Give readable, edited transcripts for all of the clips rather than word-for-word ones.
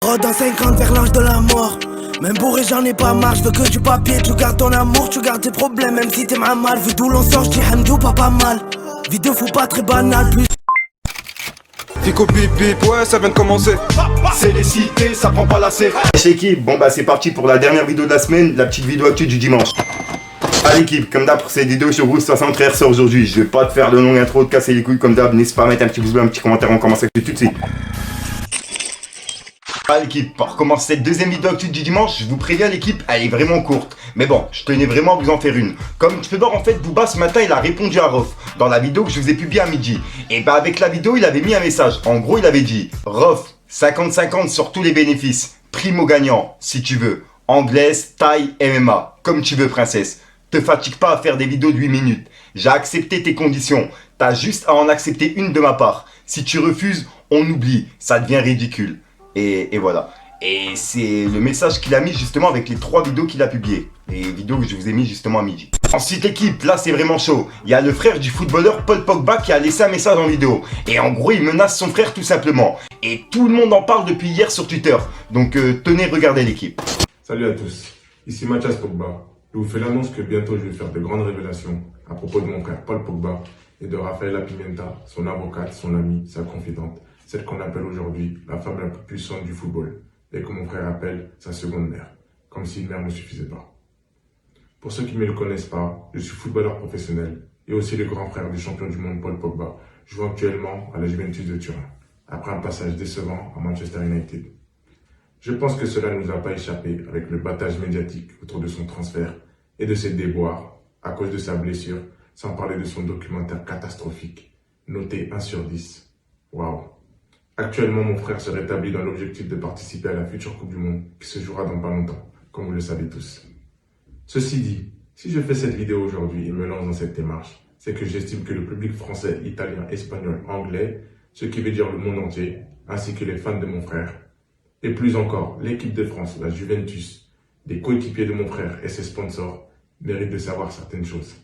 Dans 50 vers l'âge de la mort. Même bourré j'en ai pas marre, je veux que du papier. Tu gardes ton amour, tu gardes tes problèmes. Même si t'es mal, vu d'où l'on sort, j'dis Hamdou pas mal. Vidéo fou pas très banal, plus. Fico bip bip, ouais ça vient de commencer. C'est les cités, ça prend pas la C. L'équipe, bon bah c'est parti pour la dernière vidéo de la semaine, la petite vidéo actu du dimanche. À l'équipe, comme d'hab pour cette vidéo sur Rouge 63 sort aujourd'hui. Je vais pas te faire de longue intro, de casser les couilles comme d'hab. N'hésite pas à mettre un petit pouce bleu, un petit commentaire, on commence avec tout de suite. À l'équipe, pour commencer cette deuxième vidéo actu du dimanche, je vous préviens l'équipe, elle est vraiment courte. Mais bon, je tenais vraiment à vous en faire une. Comme tu peux voir en fait, Booba ce matin il a répondu à Rof dans la vidéo que je vous ai publiée à midi. Et bah avec la vidéo il avait mis un message. En gros il avait dit Rof, 50-50 sur tous les bénéfices. Primo gagnant, si tu veux. Anglaise, taille, MMA. Comme tu veux princesse. Te fatigue pas à faire des vidéos de 8 minutes. J'ai accepté tes conditions. T'as juste à en accepter une de ma part. Si tu refuses, on oublie. Ça devient ridicule. Et voilà. Et c'est le message qu'il a mis justement avec les 3 vidéos qu'il a publiées. Les vidéos que je vous ai mis justement à midi. Ensuite l'équipe, là c'est vraiment chaud. Il y a le frère du footballeur Paul Pogba qui a laissé un message en vidéo. Et en gros il menace son frère tout simplement. Et tout le monde en parle depuis hier sur Twitter. Donc tenez, regardez l'équipe. Salut à tous, ici Mathias Pogba. Je vous fais l'annonce que bientôt je vais faire de grandes révélations à propos de mon frère Paul Pogba et de Rafaela Pimenta, son avocate, son amie, sa confidente. Celle qu'on appelle aujourd'hui la femme la plus puissante du football, et que mon frère appelle sa seconde mère, comme si une mère ne suffisait pas. Pour ceux qui ne me le connaissent pas, je suis footballeur professionnel et aussi le grand frère du champion du monde Paul Pogba, jouant actuellement à la Juventus de Turin, après un passage décevant à Manchester United. Je pense que cela ne nous a pas échappé avec le battage médiatique autour de son transfert et de ses déboires à cause de sa blessure, sans parler de son documentaire catastrophique, noté 1 sur 10. Waouh! Actuellement, mon frère se rétablit dans l'objectif de participer à la future Coupe du Monde qui se jouera dans pas longtemps, comme vous le savez tous. Ceci dit, si je fais cette vidéo aujourd'hui et me lance dans cette démarche, c'est que j'estime que le public français, italien, espagnol, anglais, ce qui veut dire le monde entier, ainsi que les fans de mon frère, et plus encore l'équipe de France, la Juventus, des coéquipiers de mon frère et ses sponsors, méritent de savoir certaines choses,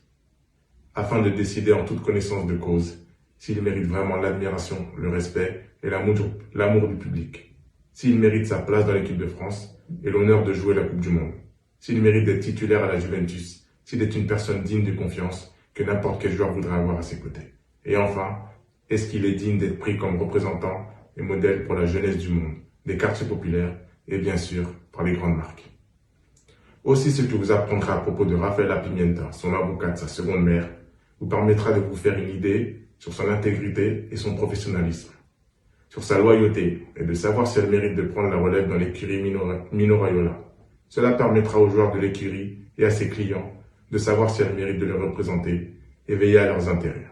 afin de décider en toute connaissance de cause s'il mérite vraiment l'admiration, le respect et l'amour du public, s'il mérite sa place dans l'équipe de France et l'honneur de jouer la Coupe du Monde, s'il mérite d'être titulaire à la Juventus, s'il est une personne digne de confiance que n'importe quel joueur voudrait avoir à ses côtés. Et enfin, est-ce qu'il est digne d'être pris comme représentant et modèle pour la jeunesse du monde, des quartiers populaires et bien sûr par les grandes marques. Aussi, ce que vous apprendrez à propos de Rafaela Pimenta, son avocate, sa seconde mère, vous permettra de vous faire une idée sur son intégrité et son professionnalisme, sur sa loyauté et de savoir si elle mérite de prendre la relève dans l'écurie Mino Raiola. Cela permettra aux joueurs de l'écurie et à ses clients de savoir si elle mérite de les représenter et veiller à leurs intérêts.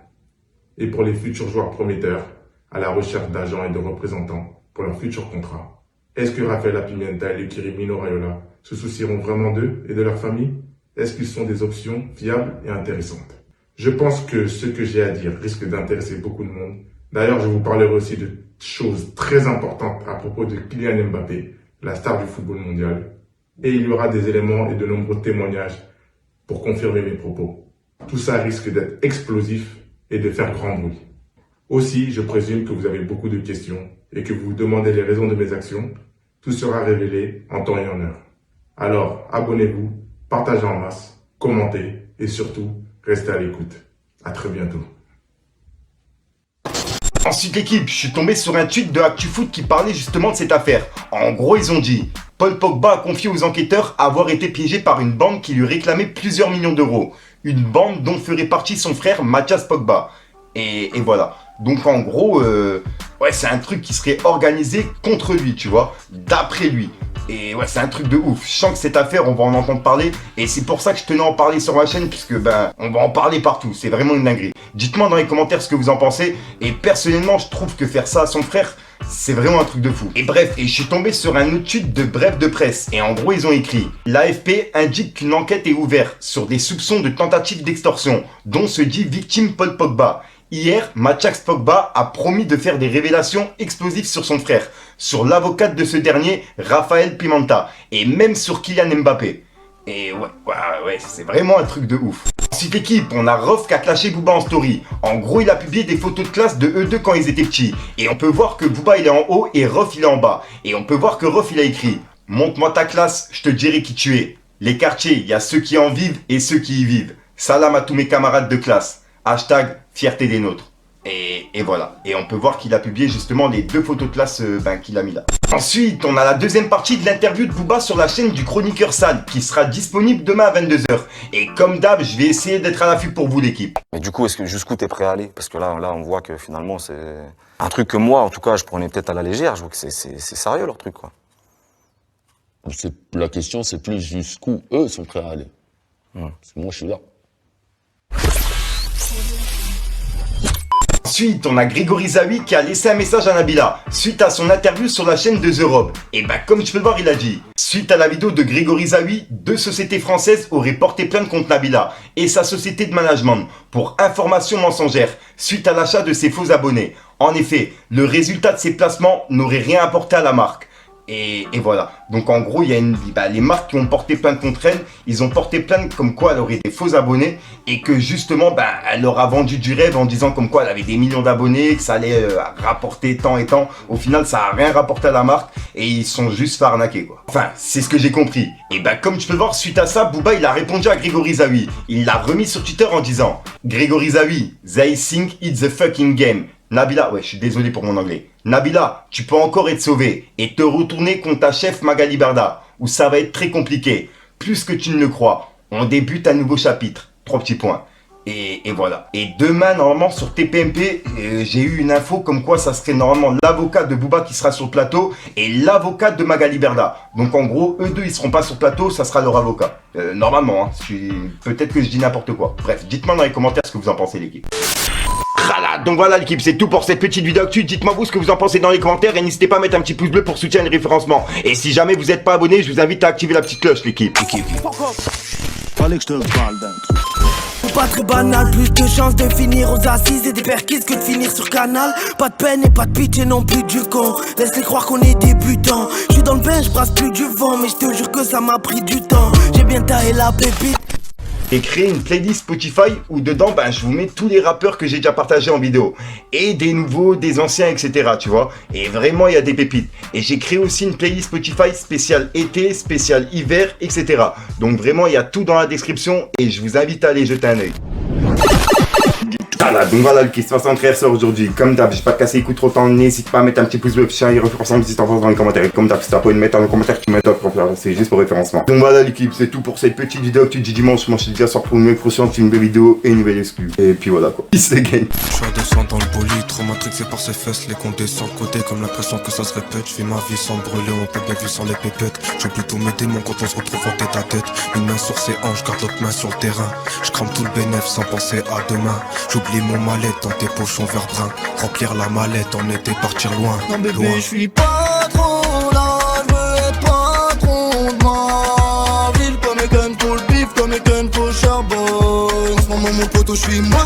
Et pour les futurs joueurs prometteurs, à la recherche d'agents et de représentants pour leurs futurs contrats, est-ce que Rafaela Pimenta et l'écurie Mino Raiola se soucieront vraiment d'eux et de leur famille? Est-ce qu'ils sont des options fiables et intéressantes? Je pense que ce que j'ai à dire risque d'intéresser beaucoup de monde. D'ailleurs, je vous parlerai aussi de choses très importantes à propos de Kylian Mbappé, la star du football mondial. Et il y aura des éléments et de nombreux témoignages pour confirmer mes propos. Tout ça risque d'être explosif et de faire grand bruit. Aussi, je présume que vous avez beaucoup de questions et que vous vous demandez les raisons de mes actions. Tout sera révélé en temps et en heure. Alors, abonnez-vous, partagez en masse, commentez et surtout, restez à l'écoute. À très bientôt. Ensuite l'équipe, je suis tombé sur un tweet de ActuFoot qui parlait justement de cette affaire. En gros, ils ont dit Paul Pogba a confié aux enquêteurs avoir été piégé par une bande qui lui réclamait plusieurs millions d'euros. Une bande dont ferait partie son frère Mathias Pogba. Et voilà. Donc en gros, ouais, c'est un truc qui serait organisé contre lui, tu vois, d'après lui. Et ouais, c'est un truc de ouf. Je sens que cette affaire, on va en entendre parler. Et c'est pour ça que je tenais à en parler sur ma chaîne, puisque ben, on va en parler partout. C'est vraiment une dinguerie. Dites-moi dans les commentaires ce que vous en pensez. Et personnellement, je trouve que faire ça à son frère, c'est vraiment un truc de fou. Et bref, et je suis tombé sur un autre tweet de Bref de Presse. Et en gros, ils ont écrit l'AFP indique qu'une enquête est ouverte sur des soupçons de tentative d'extorsion, dont se dit victime Paul Pogba. Hier, Mathias Pogba a promis de faire des révélations explosives sur son frère, sur l'avocate de ce dernier, Rafael Pimenta, et même sur Kylian Mbappé. Et ouais, c'est vraiment un truc de ouf. Ensuite l'équipe, on a Rof qui a clashé Booba en story. En gros, il a publié des photos de classe de eux deux quand ils étaient petits. Et on peut voir que Booba il est en haut et Rof il est en bas. Et on peut voir que Rof il a écrit: montre-moi ta classe, je te dirai qui tu es. Les quartiers, il y a ceux qui en vivent et ceux qui y vivent. Salam à tous mes camarades de classe. Hashtag fierté des nôtres. Et voilà. Et on peut voir qu'il a publié justement les deux photos de classe qu'il a mis là. Ensuite, on a la deuxième partie de l'interview de Booba sur la chaîne du chroniqueur Sale qui sera disponible demain à 22 h. Et comme d'hab, je vais essayer d'être à l'affût pour vous l'équipe. Mais du coup, jusqu'où t'es prêt à aller? Parce que là, on voit que finalement, c'est un truc que moi, en tout cas, je prenais peut-être à la légère. Je vois que c'est sérieux leur truc, quoi. La question, c'est plus jusqu'où eux sont prêts à aller. Parce que moi, je suis là. Ensuite, on a Grégory Zawi qui a laissé un message à Nabila suite à son interview sur la chaîne de The Rob. Et comme tu peux le voir, il a dit: suite à la vidéo de Grégory Zawi, 2 sociétés françaises auraient porté plainte contre Nabila et sa société de management pour information mensongère suite à l'achat de ses faux abonnés. En effet, le résultat de ces placements n'aurait rien apporté à la marque. Et voilà. Donc en gros, il y a les marques qui ont porté plainte contre elle. Ils ont porté plainte comme quoi elle aurait des faux abonnés et que justement, elle leur a vendu du rêve en disant comme quoi elle avait des millions d'abonnés, que ça allait rapporter tant et tant. Au final, ça a rien rapporté à la marque et ils sont juste fait arnaquer, quoi. Enfin, c'est ce que j'ai compris. Et comme tu peux le voir, suite à ça, Booba il a répondu à Grégory Zawi. Il l'a remis sur Twitter en disant: Grégory Zawi, they think it's the fucking game. Nabila, je suis désolé pour mon anglais. Nabila, tu peux encore être sauvée et te retourner contre ta chef Magali Berda, où ça va être très compliqué. Plus que tu ne le crois. On débute un nouveau chapitre. 3 petits points. Et voilà. Et demain, normalement, sur TPMP, j'ai eu une info comme quoi ça serait normalement l'avocat de Booba qui sera sur le plateau et l'avocat de Magali Berda. Donc en gros, eux deux, ils seront pas sur le plateau, ça sera leur avocat. Normalement, hein. Peut-être que je dis n'importe quoi. Bref, dites-moi dans les commentaires ce que vous en pensez, l'équipe. Donc voilà l'équipe, c'est tout pour cette petite vidéo actu. Dites-moi vous ce que vous en pensez dans les commentaires et n'hésitez pas à mettre un petit pouce bleu pour soutenir le référencement. Et si jamais vous n'êtes pas abonné, je vous invite à activer la petite cloche, l'équipe. Fallait que je te parle d'un truc. Pas très banal, plus de chances de finir aux assises et des perquises que de finir sur Canal. Pas de peine et pas de pitch et non plus du con. Laisse-les croire qu'on est débutants. Je suis dans le bain, je brasse plus du vent, mais je te jure que ça m'a pris du temps. J'ai bien taillé la pépite. Et créer une playlist Spotify où dedans je vous mets tous les rappeurs que j'ai déjà partagés en vidéo et des nouveaux, des anciens, etc. tu vois. Et vraiment il y a des pépites. Et j'ai créé aussi une playlist Spotify spéciale été, spéciale hiver, etc. Donc vraiment il y a tout dans la description et je vous invite à aller jeter un œil. Donc voilà le Kiss 63 sort aujourd'hui. Comme d'hab, j'ai pas te casser les coups trop temps. N'hésite pas à mettre un petit pouce bleu, chien et référencement si t'en penses dans les commentaires. Et comme d'hab, si t'as pas envie de mettre dans les commentaires, tu mets top pour faire. C'est juste pour référencement. Donc voilà l'équipe, c'est tout pour cette petite vidéo que tu dis dimanche. Moi je te dis à sort pour une nouvelle prochaine, une nouvelle vidéo et une nouvelle exclue. Et puis voilà quoi. Peace les gang. Je suis à 200 dans le bolide, trop matrixé par ses fesses, les comptes sur le côté comme l'impression que ça se répète. Je vis ma vie sans brûler, on peut bien vivre sans les pépettes. Je vais plutôt m'aider mon quand on se retrouve en tête à tête. Une main sur ses hanches, garde l'autre main sur le terrain. Je crame tout le bénéf sans penser à demain. J'oublie mon mallette dans tes poches en vert brun. Remplir la mallette, on était partir loin. Non bébé, je suis pas trop là, je veux être patron de ma ville. Comme Eken pour le bif, comme Eken pour le charbon. En ce moment mon poteau, je suis mal.